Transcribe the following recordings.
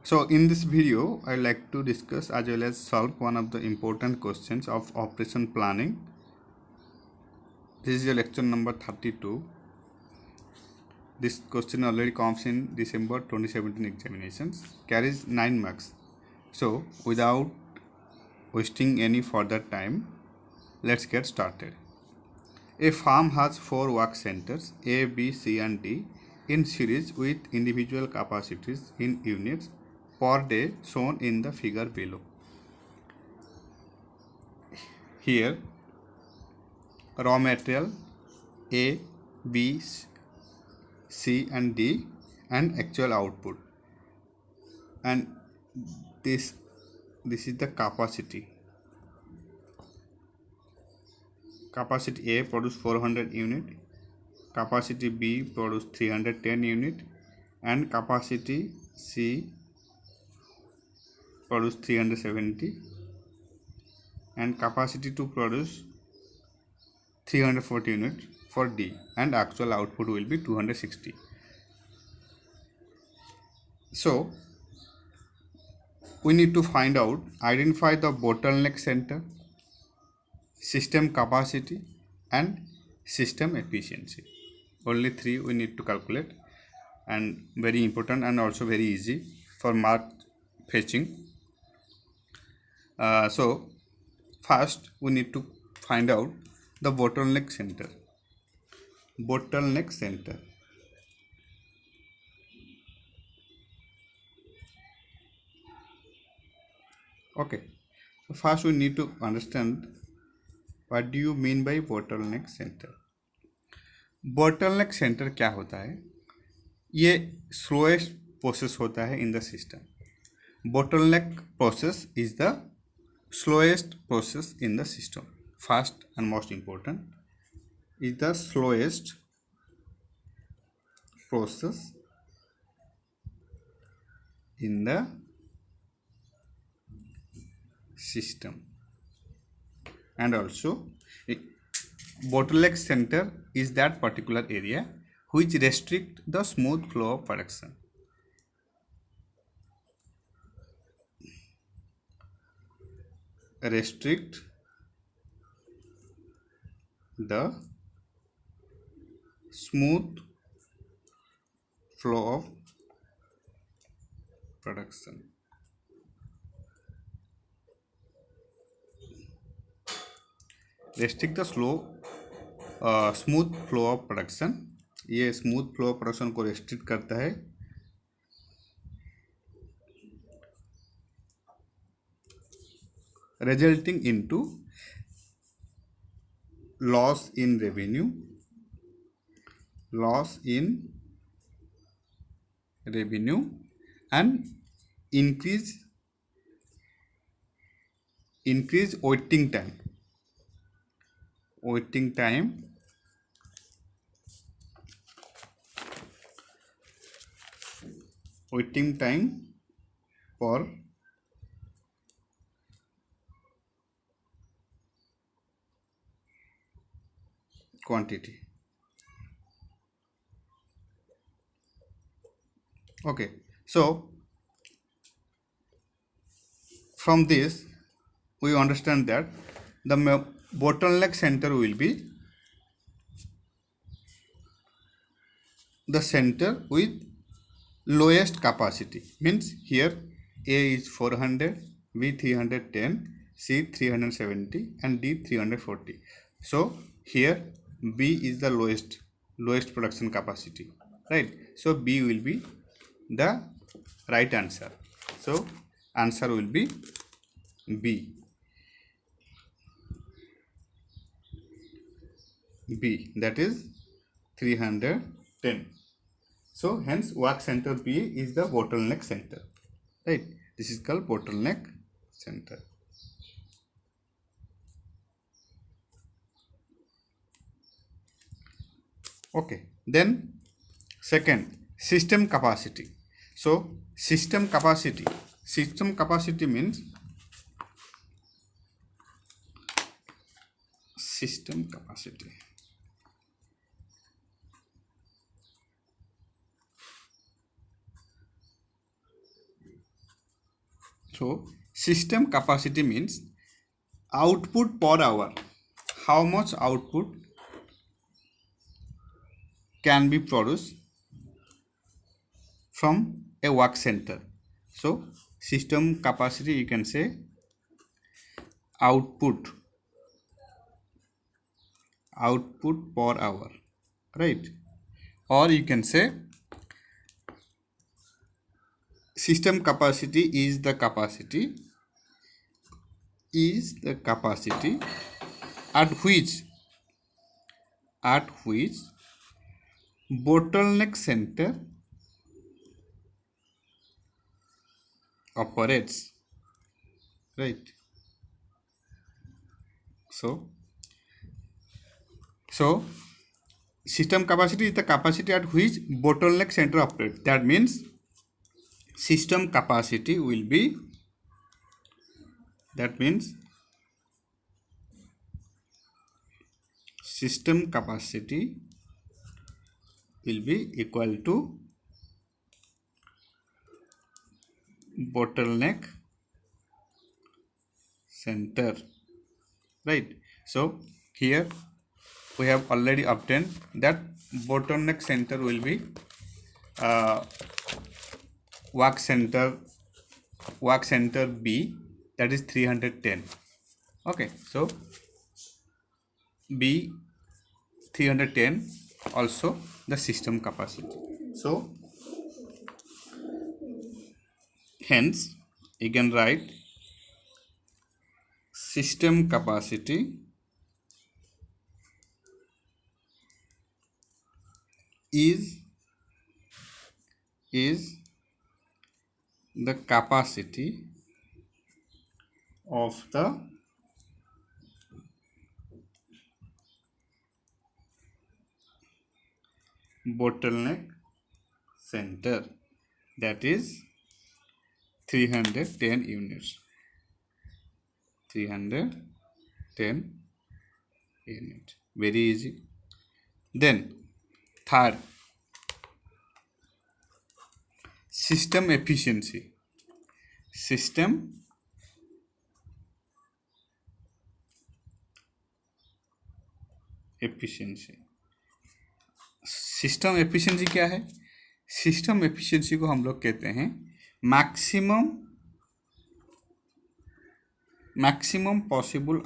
So in this video, I like to discuss as well as solve one of the important questions of operation planning. This is your lecture number 32. This question already comes in December 2017 examinations, carries 9 marks. So without wasting any further time, let's get started. A farm has 4 work centers A, B, C and D in series with individual capacities in units per day shown in the figure below. Here raw material A, B, C and D and actual output, and this is the capacity. Capacity A produce 400 unit, capacity B produce 310 unit and capacity C produce 370 and capacity to produce 340 units for D, and actual output will be 260. So we need to find out, identify the bottleneck center, system capacity and system efficiency. Only 3 we need to calculate, and very important and also very easy for mark fetching. So first we need to find out the bottleneck center. Bottleneck center. Okay. So first we need to understand what do you mean by bottleneck center. Bottleneck center क्या होता है? ये slowest process होता है in the system. Bottleneck process is the slowest process in the system. First and most important is the slowest process in the system, and also bottleneck center is that particular area which restrict the smooth flow of production. Restrict the smooth flow of production. Restrict the smooth flow of production. ये smooth flow of production को restrict करता है. Resulting into loss in revenue, and increase waiting time. Waiting time for quantity. Okay, so from this we understand that the bottleneck center will be the center with lowest capacity. Means here A is 400, B 310, C 370 and D 340. So here B is the lowest production capacity, right? So B will be the right answer. So answer will be B. That is 310. So hence work center B is the bottleneck center, right? This is called bottleneck center. Okay, then second, system capacity. So system capacity means system capacity. So system capacity means output per hour. How much output can be produced from a work center? So system capacity, you can say output per hour, right? Or you can say system capacity is the capacity at which bottleneck center operates, right? So system capacity is the capacity at which bottleneck center operates. That means system capacity will be, that means system capacity will be equal to bottleneck center, right? So here we have already obtained that bottleneck center will be work center B, that is 310. Okay, so B 310 also the system capacity. So hence you can write system capacity is the capacity of the bottleneck center, that is 310 units. 310 units. Very easy. Then third, system efficiency. System efficiency. System efficiency क्या है? System efficiency को हम लोग कहते हैं maximum possible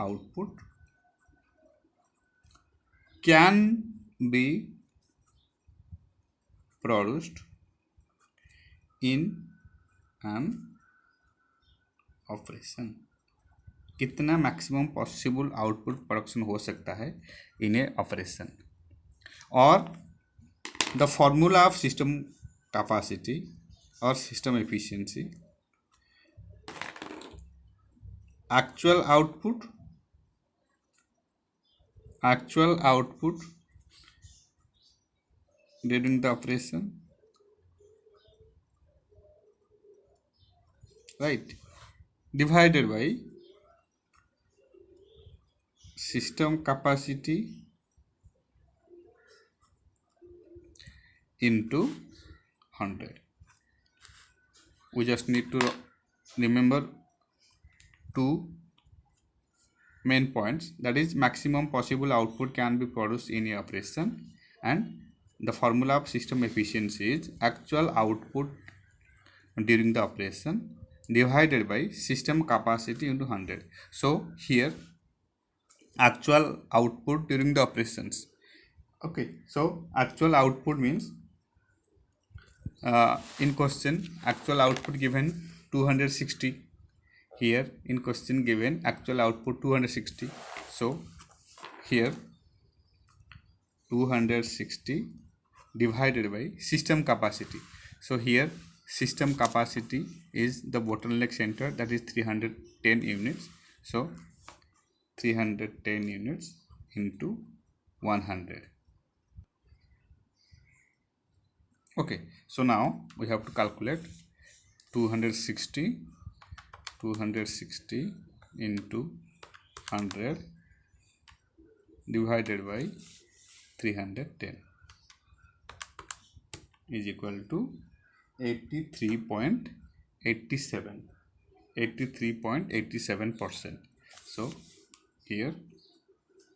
output can be produced in an operation. कितना maximum possible output production हो सकता है इन ए ऑपरेशन. और the formula of system capacity और system efficiency, actual output during the operation, right, divided by system capacity into 100. We just need to remember two main points, that is maximum possible output can be produced in a operation, and the formula of system efficiency is actual output during the operation divided by system capacity into 100. So here actual output during the operations. Okay, so actual output means in question actual output given 260. Here in question given actual output 260. So here 260 divided by system capacity. So here system capacity is the bottleneck center, that is 310 units. So 310 units into 100. Okay, so now we have to calculate 260 into 100 divided by 310. is equal to 83.87%. So here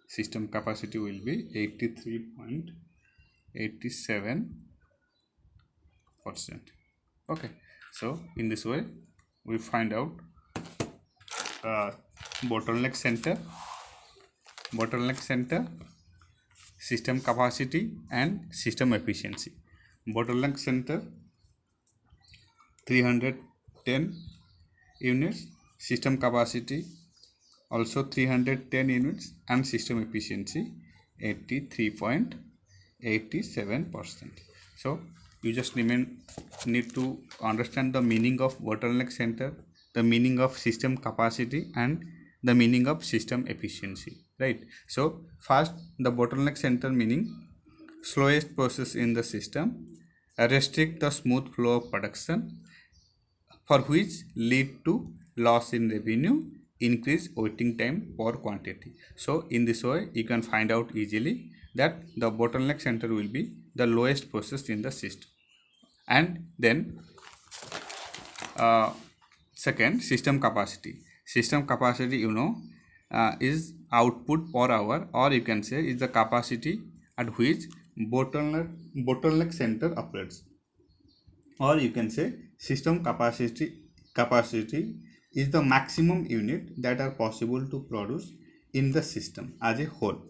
system capacity will be 83.87%. Okay, so in this way we find out bottleneck center, system capacity and system efficiency. Bottleneck center 310 units, system capacity also 310 units, and system efficiency 83.87%. So you just need to understand the meaning of bottleneck center, the meaning of system capacity, and the meaning of system efficiency, right? So first, the bottleneck center meaning slowest process in the system, restrict the smooth flow of production, for which lead to loss in revenue, increase waiting time per quantity. So in this way you can find out easily that the bottleneck center will be the lowest process in the system. And then second, system capacity. System capacity, is output per hour, or you can say is the capacity at which bottleneck center operates, or you can say system capacity is the maximum unit that are possible to produce in the system as a whole.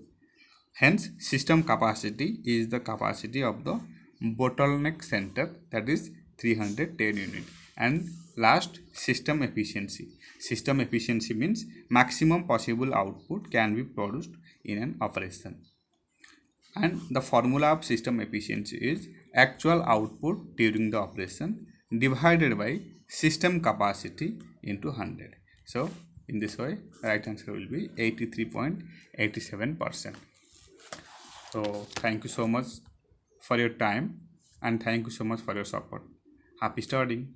Hence system capacity is the capacity of the bottleneck center, that is 310 unit. And last, system efficiency. System efficiency means maximum possible output can be produced in an operation. And the formula of system efficiency is actual output during the operation divided by system capacity into 100. So in this way right answer will be 83.87%. So thank you so much for your time, and thank you so much for your support. Happy studying.